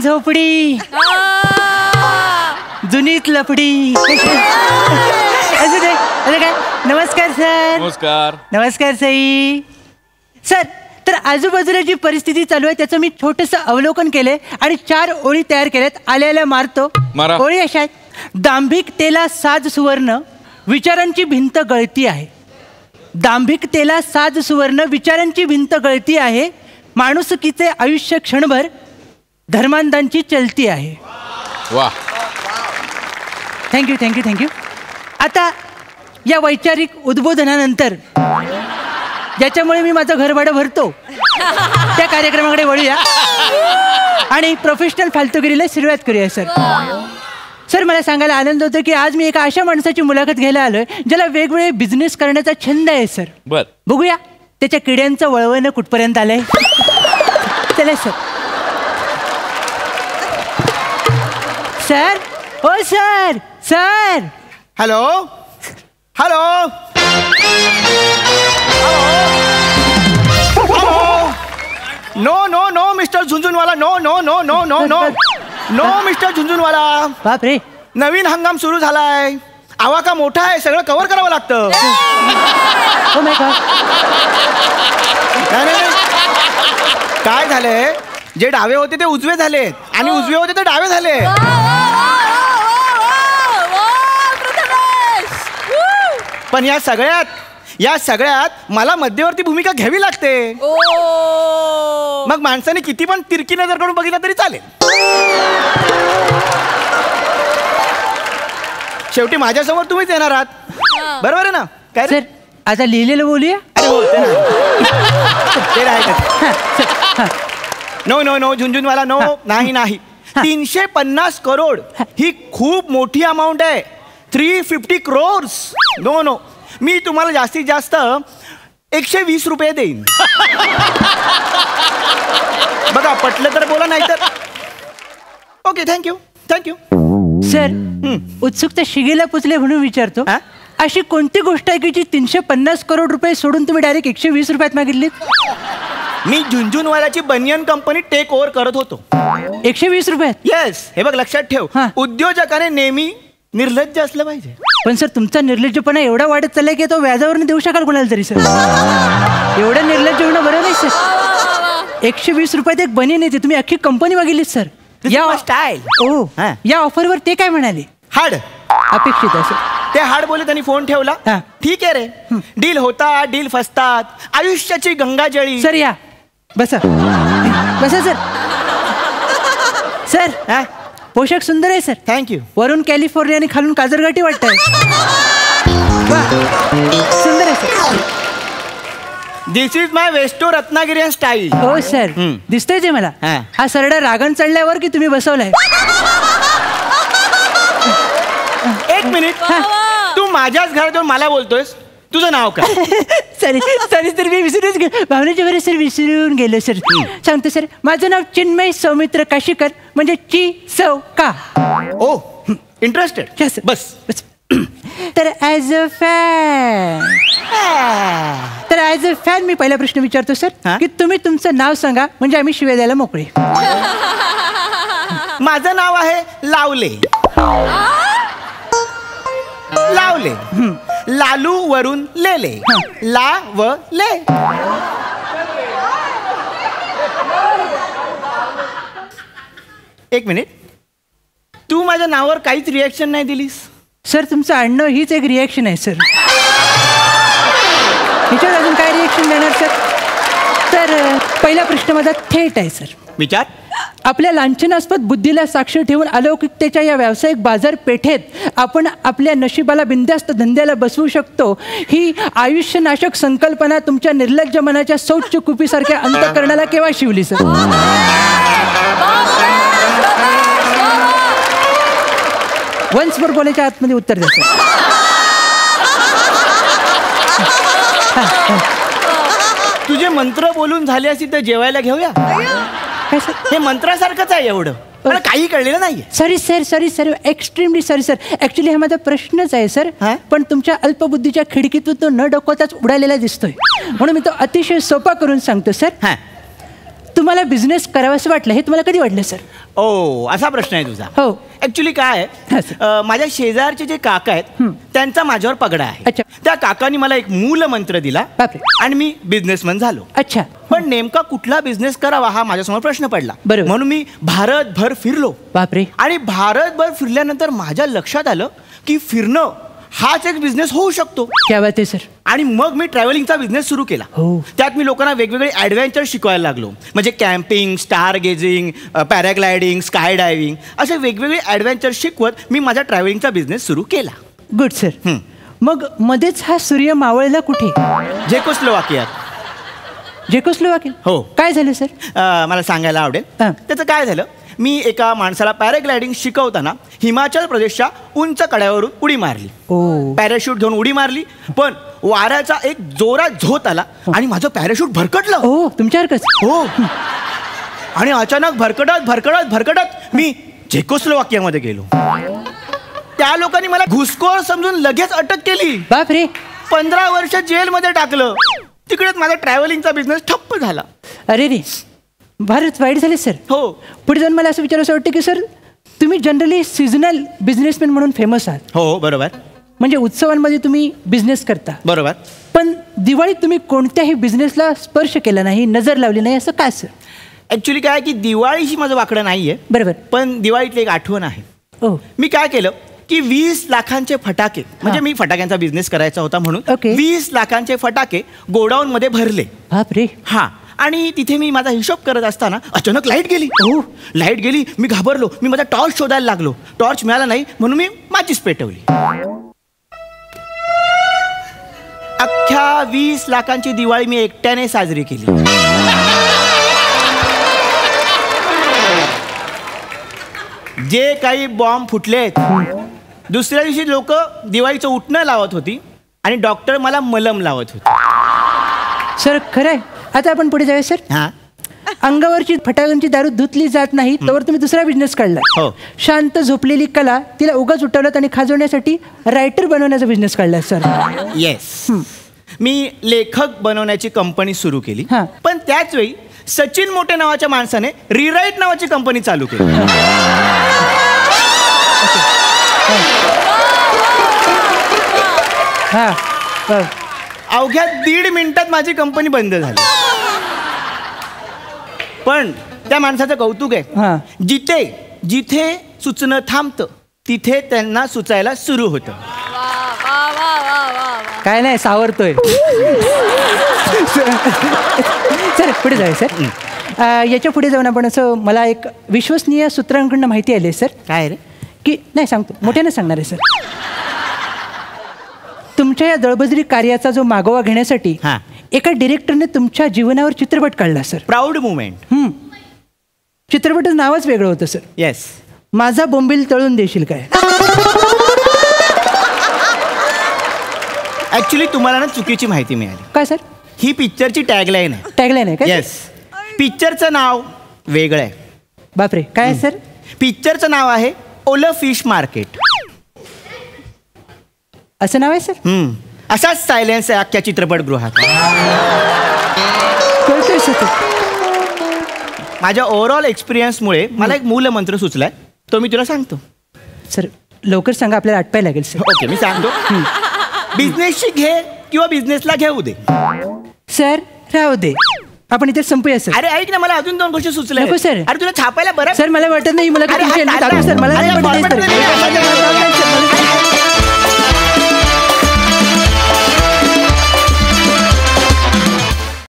झोपडी जुनीत लफडी. असं काय. नमस्कार सर. नमस्कार. नमस्कार सई. सर तर आजूबाजूला जी परिस्थिती चालू आहे त्याचं मी छोटंसं अवलोकन केलंय आणि 4 ओळी तयार केल्यात. आल्याला मारतो. मारा. ओळी अशा आहेत. दांभिकतेला साज सुवर्ण, विचारांची भिंत गळती आहे. दांभिकतेला साज सुवर्ण, विचारांची भिंत गळती आहे. माणुसकीचे आयुष्य क्षणभर धर्मांधांची चलती आहे. वा. Thank you thank you thank you. आता या वैचारिक उद्बोधनानंतर ज्याच्यामुळे मी माझं घरभाडं भरतो त्या कार्यक्रमाकडे वळूया आणि प्रोफेशनल फालतूगिरीला सुरुवात करूया. सर मला सांगायला आनंद होतो की आज मी एका अशा माणसाची मुलाखत घ्यायला आलोय ज्याला वेगवेगळे बिझनेस करण्याचा छंद आहे. सर बर, बघूया त्याच्या किड्यांचं वळवणं कुठपर्यंत आलंय. चला सर. सर हो sir. Sir hello hello no no no mister Jhunjhunwala. No no no no no no no mister Jhunjhunwala. बाप रे. नवीन हंगाम सुरू झालाय. आवाका मोठा आहे. सगळं कव्हर करावं लागतं. Oh my God. नाही काय झालंय, जे डावे होते ते उजवे झाले आणि उजवे होते ते डावे झाले. पण या सगळ्यात मला मध्यवर्ती भूमिका घ्यावी लागते. मग माणसाने किती पण तिरकी नजर करून बघितलं तरी चालेल. शेवटी माझ्यासमोर तुम्हीच येणार आहात. बरोबर आहे ना. काय सर आता लिहिलेलं बोलूया. अरे हो ते नाही. No no no Jhunjhunwala no. नाही नाही. 350 करोड ही खूप मोठी अमाऊंट आहे. 350 crores. No no. मी तुम्हाला जास्तीत जास्त 120 रुपये देईन. बघा पटलं तर बोला, नाही तर ओके. Thank you thank you. सर उत्सुकता शिगेला पुचले म्हणून विचारतो, अशी कोणती गोष्ट आहे की जी 350 करोड रुपये सोडून तुम्ही डायरेक्ट 120 रुपयात मागितलीत? मी झुंझुनवाल्याची बनियन कंपनी टेक ओव्हर करत होतो. 120 रुपयात? येस. हे बघ लक्षात ठेव, उद्योजकाने नेहमी निर्लज्ज असलं पाहिजे. पण सर तुमचा निर्लज्जपणा एवढा वाढत चाललाय की तो व्याजावर देऊ शकाल कोणाला तरी. सर एवढं निर्लज्ज होणं बरं नाही सर. 120 रुपयात एक बनियन येते, तुम्ही अख्खी कंपनी मागितलीत सर. या स्टाईल. ओ या ऑफरवर ते काय म्हणाले? हाड अपेक्षित असं. ते हाड बोले, त्यांनी फोन ठेवला. ठीक आहे रे. डील होतात, डील फसतात, आयुष्याची गंगाजळी. सर या बसा बसा सर. सर पोशाख सुंदर आहे सर. थँक्यू. वरून कॅलिफोर्निया आणि खालून काजरगाठी वाटतंय. सुंदर आहे सर. दिस इज माय वेस्टो रत्नागिरी स्टाईल. हो सर दिसतोय ते मला. हा सरडा रागण चढल्यावर की तुम्ही बसवलाय? एक मिनिट. तू माझ्याच घरात येऊन मला बोलतोयस. तुझं नाव काय? सॉरी सॉरी सर मी विसरूनच गेलो. भावनेच्या बरे सर विसरून गेलो सर. सांगतो सर, माझं नाव चिन्मय सौमित्र काशीकर, म्हणजे ची सौ का. ओ इंटरेस्टेड. बस. तर ॲज अ फॅन मी पहिला प्रश्न विचारतो सर की तुम्ही तुमचं नाव सांगा म्हणजे आम्ही शिव्या द्यायला मोकळे. माझं नाव आहे लावले. लावले. लालू वरून लेले. ला व ले. एक मिनिट. तू माझ्या नावावर काहीच रिॲक्शन नाही दिलीस. सर तुमचं आणणं हीच एक रिॲक्शन आहे सर. ह्याच्यावर अजून काय रिॲक्शन देणार सर? तर पहिला प्रश्न माझा थेट आहे सर. विचार. आपल्या लांछनास्पद बुद्धीला साक्ष ठेवून अलौकिकतेच्या या व्यावसायिक बाजारपेठेत आपण आपल्या नशिबाला बिनधास्त धंद्याला बसवू शकतो, ही आयुष्यनाशक संकल्पना तुमच्या निर्लज्ज मनाच्या शौच कुपीसारख्या अंतःकरणाला केव्हा शिवली सर? वन्स मोर बोलायच्या आतमध्ये उत्तर द्या सर. तुझे मंत्र बोलून झाले असतील तर जेवायला घेऊया. हे मंत्रासारखंच आहे एवढं. मला काही कळलेलं नाहीये. Sorry sir sorry sir extremely sorry sir. Actually हा माझा प्रश्नच आहे सर, पण तुमच्या अल्पबुद्धीच्या खिडकीतून तो न डोकवताच उडालेला दिसतोय म्हणून मी तो अतिशय सोपा करून सांगतो सर. तुम्हाला बिझनेस करावंसं वाटलं हे तुम्हाला कधी वाटलं सर? ओ, असा प्रश्न आहे तुझा. हो. ऍक्च्युली काय हा, आहे, माझ्या शेजारचे जे काका आहेत त्यांचा माझ्यावर पगडा आहे. अच्छा. त्या काकांनी मला एक मूलमंत्र दिला बापरे. आणि मी बिझनेसमन झालो. अच्छा. पण नेमका कुठला बिझनेस करावा हा माझ्यासमोर प्रश्न पडला. बरोबर. म्हणून मी भारतभर फिरलो. बापरे. आणि भारतभर फिरल्यानंतर माझ्या लक्षात आलं की फिरणं हाच एक बिझनेस होऊ शकतो. क्या बात आहे सर. आणि मग मी ट्रॅव्हलिंगचा बिझनेस सुरू केला. हो. त्यात मी लोकांना वेगवेगळे ॲडव्हेंचर शिकवायला लागलो. म्हणजे camping, stargazing, paragliding, skydiving असे वेगवेगळे ॲडव्हेंचर शिकवत मी माझा ट्रॅव्हलिंगचा बिझनेस सुरू केला. Good sir. मग मध्येच हा सूर्य मावळला कुठे? झेकोस्लोवाकियात. झेकोस्लोवाकिया? हो. काय झालं सर? मला सांगायला आवडेल. हां. त्याचं काय झालं, मी एका माणसाला पॅराग्लायडिंग शिकवताना हिमाचल प्रदेशच्या उंच कड्यावरून उडी मारली. ओ. पॅराशूट घेऊन उडी मारली, पण वाऱ्याचा एक जोरात झोत आला आणि माझं पॅराशूट भरकटलं. ओ, तुमच्यासारखंच. हो. आणि अचानक भरकटत भरकटत भरकटत मी झेकोस्लोवाकियामध्ये गेलो. त्या लोकांनी मला घुसखोर समजून लगेच अटक केली. बापरे. 15 वर्ष जेलमध्ये टाकलं. तिकडेच माझा ट्रॅव्हलिंगचा बिझनेस ठप्प झाला. अरे रे, फारच वाईट झाले सर. हो. पुढे जाऊन मला असं विचारायचं वाटतं की सर तुम्ही जनरली सीझनल बिझनेसमॅन म्हणून फेमस आहात. हो, बरोबर. म्हणजे उत्सवांमध्ये तुम्ही बिझनेस करता. बरोबर. पण दिवाळीत तुम्ही कोणत्याही बिझनेसला स्पर्श केला नाही, नजर लावली नाही, असं काय सर? ऍक्च्युली काय की दिवाळीशी माझं वाकडं नाहीये. बरोबर. पण दिवाळीतली एक आठवण आहे. ओ. मी काय केलं की 20 लाखांचे फटाके, म्हणजे हां. मी फटाक्यांचा बिझनेस करायचा होता म्हणून ओके. 20 लाखांचे फटाके गोडाऊन मध्ये भरले. बापरे. हा. आणि तिथे मी माझा हिशोब करत असताना अचानक लाईट गेली. ओ. लाईट गेली. मी घाबरलो. मी माझा टॉर्च शोधायला लागलो. टॉर्च मिळाला नाही म्हणून मी माचीस पेटवली. अख्ख्या 20 लाखांची दिवाळी मी एकट्याने साजरी केली. जे काही बॉम्ब फुटलेत, दुसऱ्या दिवशी लोक दिवाळीचं उठणं लावत होती आणि डॉक्टर मला मलम लावत होते. सर खरं आहे. आता आपण पुढे जाऊया सर. हा. अंगावरची फटाक्यांची दारू धुतली जात नाही तोवर तुम्ही दुसरा बिझनेस काढला. हो. शांत झोपलेली कला तिला उगाच उठवलं आणि खाजवण्यासाठी रायटर बनवण्याचा बिझनेस काढला सर. येस. मी लेखक बनवण्याची कंपनी सुरू केली. हां. पण त्याच वेळी सचिन मोटे नावाच्या माणसाने रिराईट नावाची कंपनी चालू केली. हा. अवघ्या 1.5 मिनिटात माझी कंपनी बंद झाली. पण त्या माणसाचं कौतुक आहे. हां. जिथे सुचणं थांबतं तिथे त्यांना सुचायला सुरू होतं. काय नाही, सावरतोय. सर पुढे जाऊया सर. याच्या पुढे जाऊन आपण असं मला एक विश्वसनीय सूत्रांकडून माहिती आली सर. काय रे? की नाही सांगतो, मोठ्याने सांगणार आहे सर. तुमच्या या दळबद्री कार्याचा जो मागोवा घेण्यासाठी हां. एका डिरेक्टरने तुमच्या जीवनावर चित्रपट काढला सर. Proud moment. चित्रपटाचं नावच वेगळं होतं सर. येस. माझा बोंबील तळून देशील काय? ऍक्च्युली तुम्हाला ना चुकीची माहिती मिळाली. काय सर? ही पिक्चरची टॅगलाईन आहे. टॅगलाईन आहे का? येस. पिक्चरचं नाव वेगळं आहे. बापरे. काय आहे सर? पिक्चरचं नाव आहे ओलं फिश मार्केट. असं नाव आहे सर? असाच सायलेन्स आहे अख्ख्या चित्रपटगृहात. कळतोय सर. माझ्या ओव्हरऑल एक्सपिरियन्समुळे मला एक मूलमंत्र सुचलाय, तो मी तुला सांगतो. सर लवकर सांगा, आपल्याला आटपायला लागेल सर. ओके, मी सांगतो. बिझनेसशी घे किंवा बिझनेसला घेऊ दे. सर राहू दे, आपण इथे संपूया सर. अरे ऐक ना, मला अजून 2 गोष्टी सुचल्या. नको सर. अरे तुला छापवायला बरं. सर मला वाटत नाही, मला अरे, तुमची हा, दाखवू सर. मला नाही अरे, वाटत नाही, सर.